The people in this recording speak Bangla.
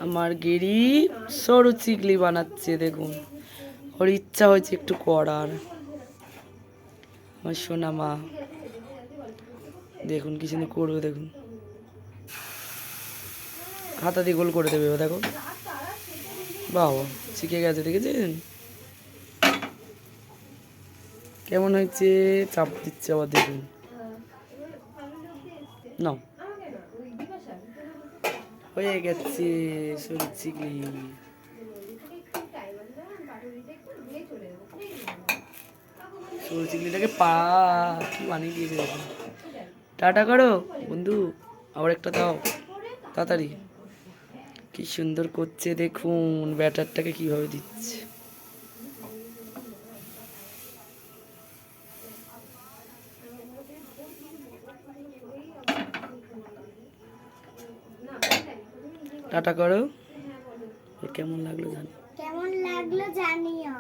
আমার গেরি সরু চিকলি বানাচ্ছে, দেখুন ওর ইচ্ছা হয়েছে একটু করার। আমার সোনা মা দেখুন কি সুন্দর করবে, দেখুন হাতা দিয়ে গোল করে দেবে ও, দেখো বাবা শিখে গেছে, দেখেছেন কেমন হয়েছে? চাপ দিচ্ছে আবার, দেখুন না হয়ে গেছে সরু চিকলি। সরু চিকলিটাকে পা কি বানিয়ে দিয়েছে দেখুন। টাটা করো বন্ধু, আবার একটা দাও তাড়াতাড়ি। কি সুন্দর করছে দেখুন, ব্যাটারটাকে কিভাবে দিচ্ছে। টাটা করো, কেমন লাগলো জানি, কেমন লাগলো জানিও।